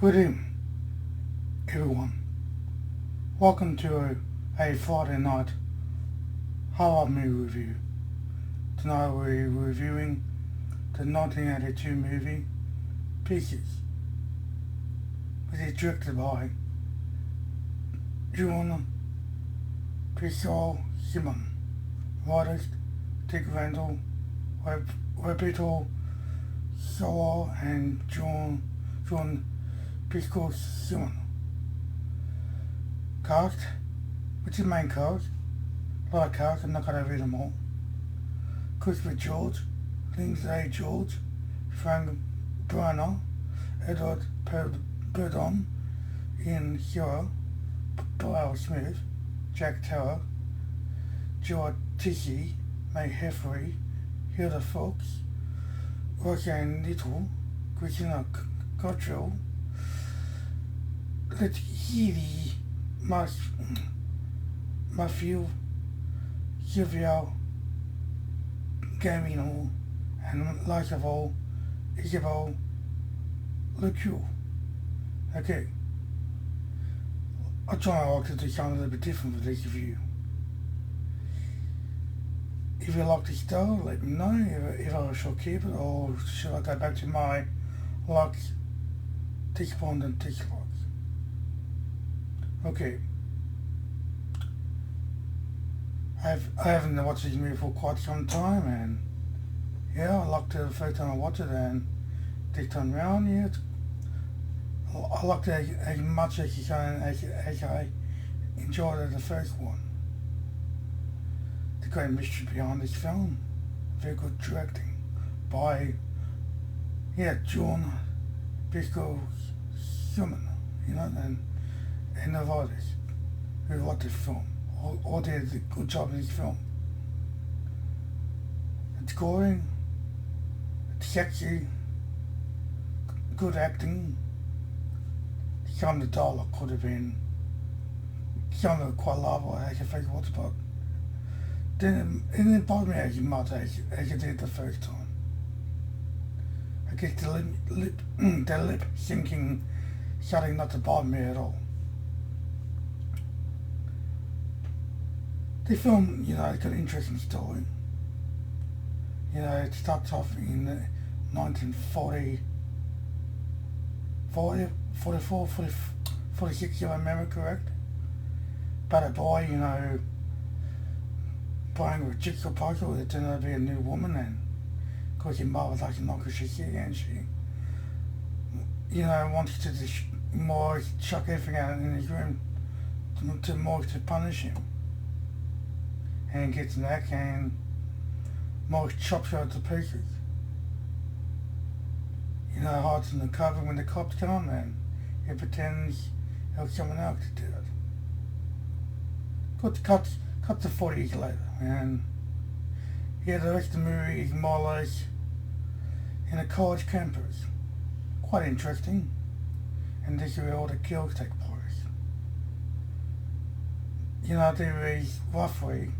Good evening, everyone. Welcome to a Friday night horror movie review. Tonight we're reviewing the 1982 movie Pieces, which is directed by John Simon, writers Dick Randall, Roberto Sola, and John Simon. Cast, which is the main cast. A lot of cast, I'm not going to read them all. Christopher George, Lindsay George, Frank Brunner, Edward Purdon, Ian Hero, Blair Smith, Jack Taylor, Joe Tichy, May Heffrey, Hilda Fox, Roseanne Little, Christina Cottrell, Let's hear the Matthew, Sylvia Gambino, and last of all, Isabel LeCue. Okay, I'll try my luck to do something a little bit different for this review. If you like this style, let me know if I shall keep it or should I go back to my likes, despondent dislikes. Okay. I haven't watched this movie for quite some time, and yeah, I liked it the first time I watched it, and this time round, yeah, I liked it as much as I enjoyed it the first one. The great mystery behind this film, very good directing by John Simon, and the writers who wrote this film. All did a good job in this film. It's scoring, it's sexy, good acting. Some of the dialogue could have been, some of it quite lovely, I can figure what's about. It didn't bother me as much as it did the first time. I guess the lip syncing starting not to bother me at all. The film, it's got an interesting story. It starts off in 1940, 44, 46, if I remember correct. About a boy, playing with a jigsaw puzzle that turned out to be a new woman, and of course your mother was like a knocker she and she, wants to just more chuck everything out in his room to punish him. And gets an axe and Morris chops her to pieces. Hides in the cover when the cops come, and he pretends it was someone else that did it. Cut to 40 years later, and the rest of the movie is more or less in a college campus. Quite interesting, and this is where all the kills take place. There is roughly,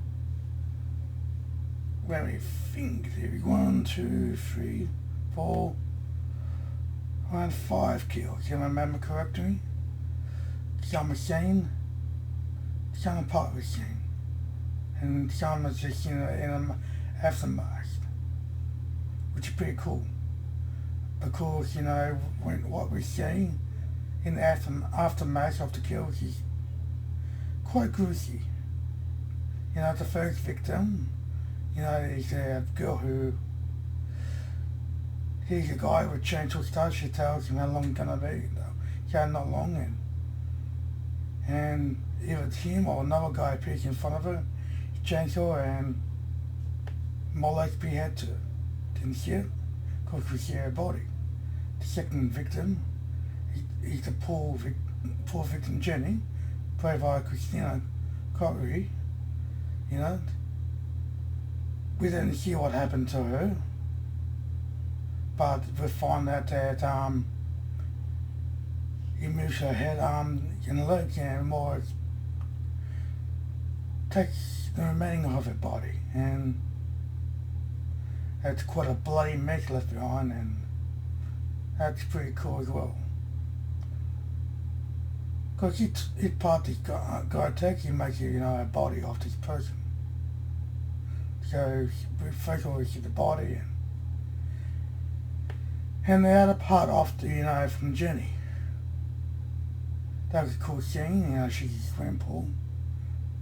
let me think, there is 1, 2, 3, 4, around 5 kills, if I remember correctly. Some are seen, some are part of the scene, and some are just in an aftermath, which is pretty cool. Because, what we see in the aftermath of the kills is quite gruesome. The first victim, is a girl who, he's a guy with chainsaw style. She tells him how long it's gonna be. Not long, and if it's him or another guy appears in front of her, chainsaw, and more or less beheads her. Didn't see it, because we see her body. The second victim is the poor victim Jenny, played by Christina Cottrell. We didn't see what happened to her, but we find out that he moves her head, and legs, and more takes the remaining of her body, and it's quite a bloody mess left behind, and that's pretty cool as well. Because each part this guy takes, he makes a body of this person. So first of all, we see the body, and the other part of from Jenny. That was a cool scene. She's in a swimming pool,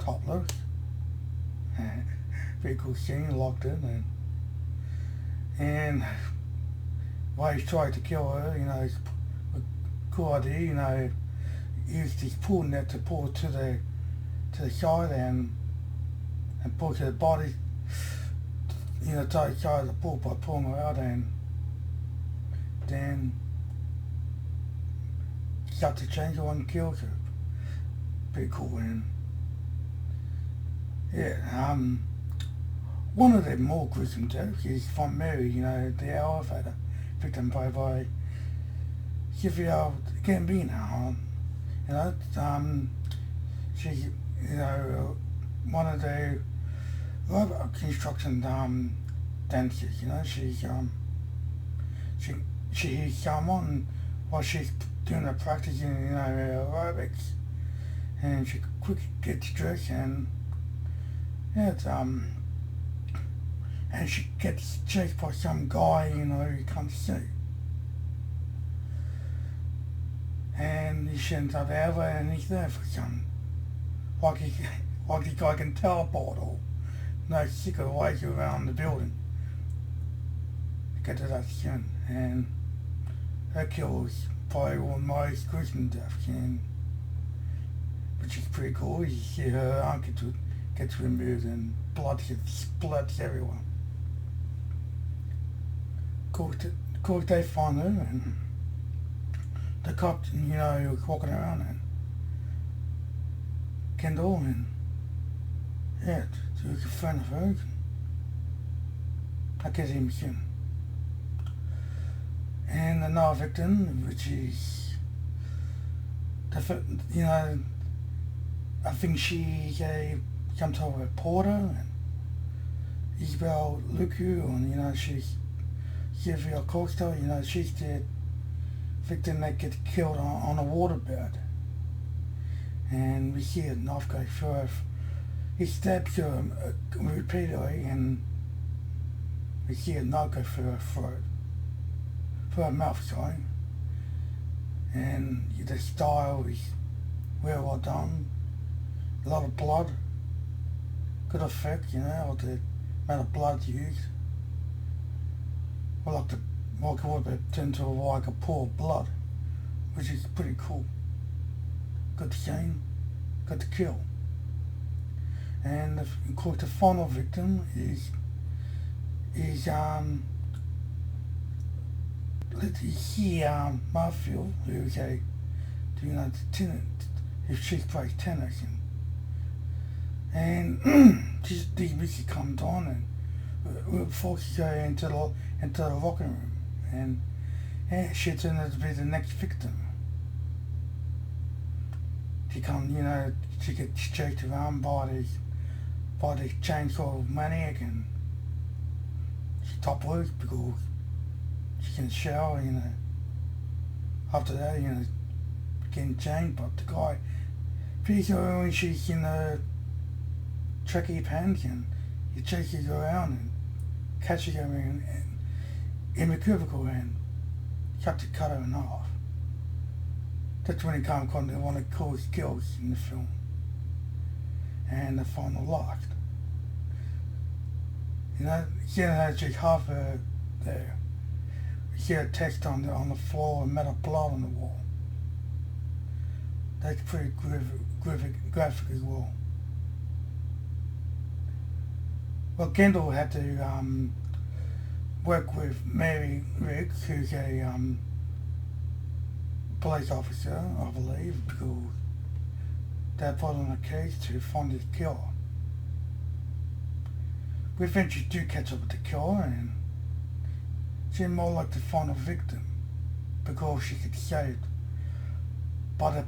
topless. Very cool scene, locked in, and while he's trying to kill her, it's a cool idea. Use this pool net to pull to the side and pull to the body. To the side of the pool by pulling her out, and then got to change her and kill her. Pretty cool, and yeah, one of the more gruesome deaths is from Mary, the elevator victim by Sylvia Gambino. She's one of the robot construction dancers. She hears someone while she's doing her practice in aerobics, and she quickly gets dressed and and she gets chased by some guy who can't see, and he ends up over and he's there for some like the guy can teleport or no secret ways around the building to get to that skin, and her kill is probably one of the most gruesome deaths, which is pretty cool. You see her arm gets removed and blood splats everywhere. Of course they find her, and the cop, was walking around, and Kendall, and so he's a friend of hers. I guess him soon. And another victim, which is I think she's some type of reporter, and Isabel Lucu, and she's Sylvia Costa, she's the victim that gets killed on a waterbed, and we see a knife go through her. He stabs her repeatedly, and we see a knife go through her throat, through her mouth, sorry. And the style is very well done. A lot of blood, good effect, of the amount of blood used. Well, like the water turned to like a pool of blood, which is pretty cool. Good scene, good to kill. And of course the final victim is Marfield, who's tenant, she plays tennis, and these music comes on, and forces her into the locker room, and she turns out to be the next victim. She comes, she gets chased around by this chainsaw maniac, and she topless because she can shower, after that, getting chained, but the guy beats her when she's in a tracky pants, and he chases her around and catches her in the cubicle and cut her in half. That's when he comes on one of the coolest kills in the film. And the final last. She actually half her there. You see a text on the floor and metal blood on the wall. That's pretty graphic as well. Well, Kendall had to work with Mary Riggs, who's a police officer, I believe, because they put on a case to find his killer. We eventually do catch up with the killer, and she's more like the final victim because she gets saved by the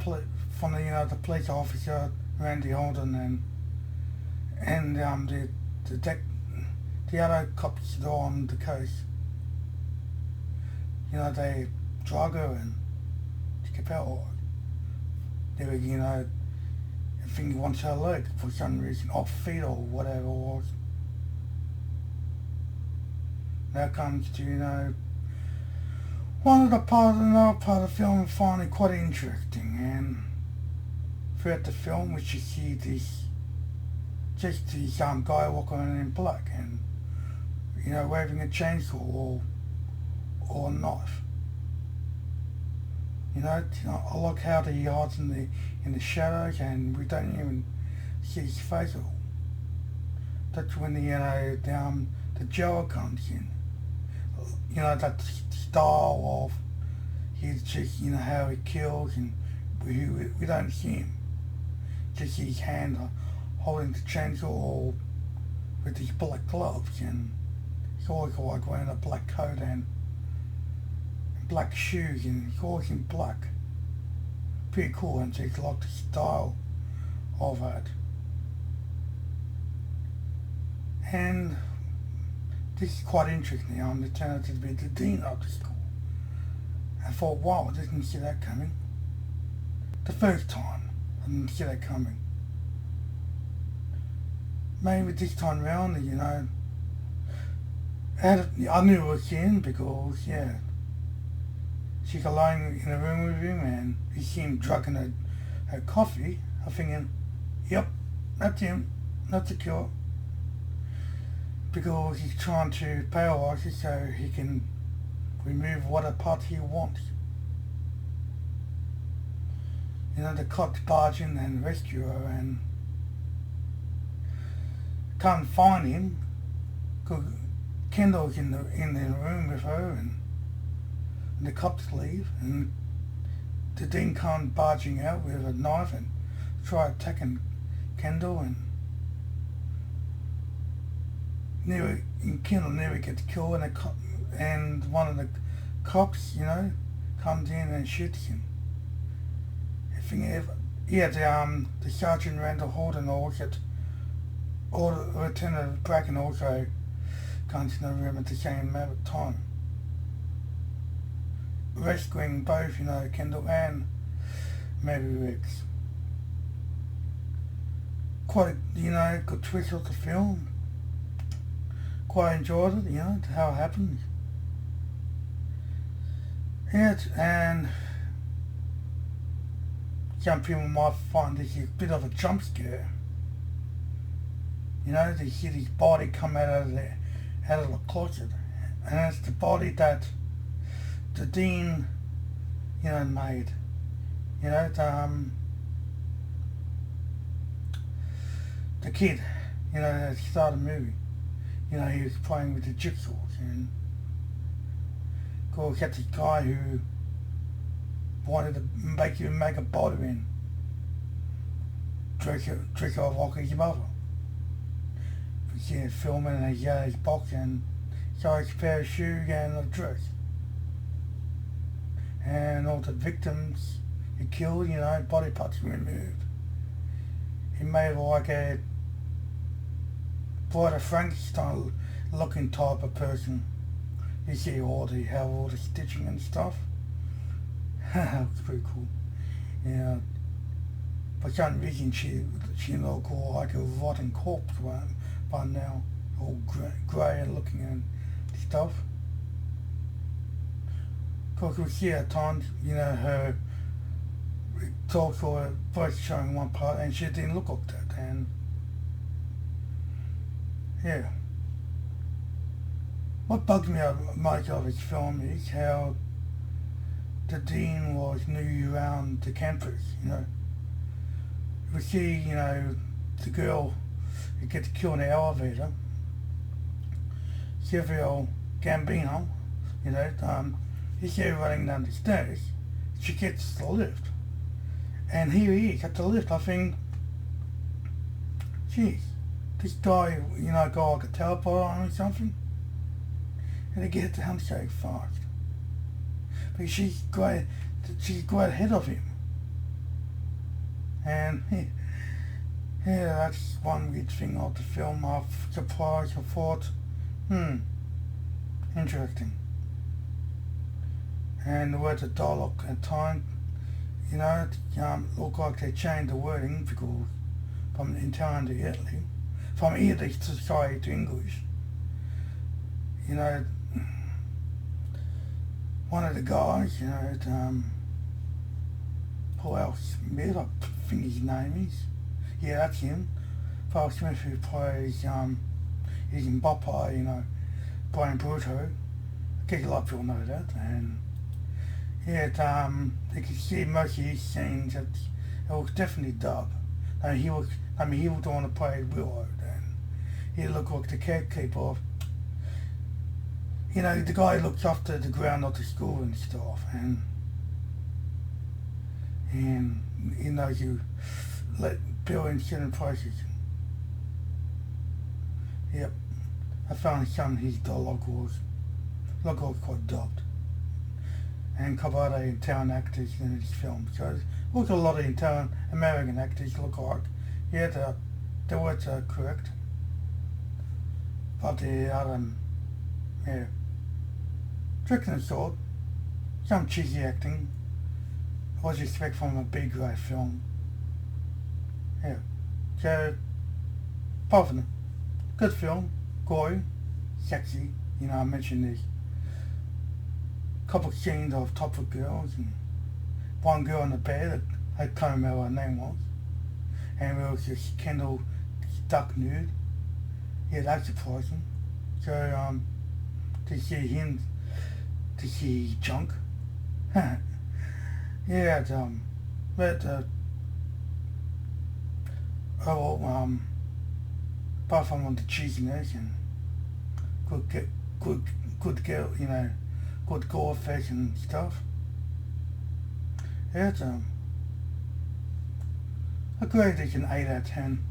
police officer Randy Holden and the other cops that are on the case. They drug her and she kept out. never, I think he wants her leg for some reason, off feet or whatever it was. Now comes to, another part of the film I find quite interesting, and throughout the film which you see this guy walking around in black and waving a chainsaw or a knife. I like how he hides in the shadows and we don't even see his face at all. That's when the Joe comes in. That style of his just how he kills, and we don't see him. Just his hand holding the chainsaw with his black gloves, and he's always like wearing a black coat and black shoes, and he's always in black. Pretty cool, and so it's like the style of it. And this is quite interesting. They turned out to be the dean of the school. I thought, wow, I didn't see that coming. The first time, I didn't see that coming. Maybe this time round, I knew it was him because, she's alone in a room with him and he see him drugging her coffee. I'm thinking, yep, that's him, that's the killer. Because he's trying to paralyze it so he can remove whatever part he wants. The cops barge in and rescue her and can't find him because Kendall's in the room with her, and the cops leave and the dean comes barging out with a knife and try attacking Kendall, and Kendall never gets killed, and one of the cops, comes in and shoots him. The Sergeant Randall Holden or Lieutenant Bracken also comes in the room at the same amount of time, rescuing both, Kendall and Mary Riggs. Quite a, good twist of the film. Quite enjoyed it, how it happened. And some people might find this a bit of a jump scare. They see his body come out of the closet, and it's the body that the dean, made. The kid, that started the movie. He was playing with the jigsaws, and of course that's the guy who wanted to make a body and dress her like his mother. We see him filming in his box and saw his pair of shoes and a dress. And all the victims he killed, body parts removed. He made like a quite a Frankenstein looking type of person. You see how all the stitching and stuff. It's pretty cool. For some reason she looked like a rotten corpse by now, all grey and looking and stuff. Of course we see at times, her talks or voice showing one part, and she didn't look like that, and what bugs me most of this film is how the dean knew around the campus, We see, the girl who gets killed in the elevator, Silvio Gambino, you see her running down the stairs, she gets the lift. And here he is at the lift. I think, geez, this guy, go like a teleport on or something, and he gets down so fast. But she's quite ahead of him. And that's one weird thing of the film. I thought, interesting. And the words of dialogue at times, you know, look like they changed the wording because from Italian to Italy, from Italy society to English. You know, one of the guys, you know, Paul Smith, I think his name is. Yeah, that's him. Paul Smith, who plays, he's in Bopper, you know, Brian Bruto. I guess a lot of people know that. And yeah, you can see most of his scenes that it was definitely dubbed. And he was the one that played Willow, and he looked like the caretaker. You know, the guy looks after the ground of the school and stuff, and you know, you let Bill in certain places. Yep, I found some of his dialogue was quite dubbed, and a couple other Italian actors in this film. So look, a lot of Italian American actors look like, yeah, the words are correct, but the other, yeah, tricking the sword, some cheesy acting. What you expect from a B-grade film. Yeah. So, apart from it, good film, gory, sexy. You know, I mentioned there's a couple of scenes of top of girls and one girl in the bed that I can't remember what her name was. And it was just Kendall stuck nude. Yeah, that's surprising. So, to see junk. Yeah, but apart from the cheesiness and good girl, you know, good gore effects and stuff. Yeah, it's a great addition, 8 out of 10.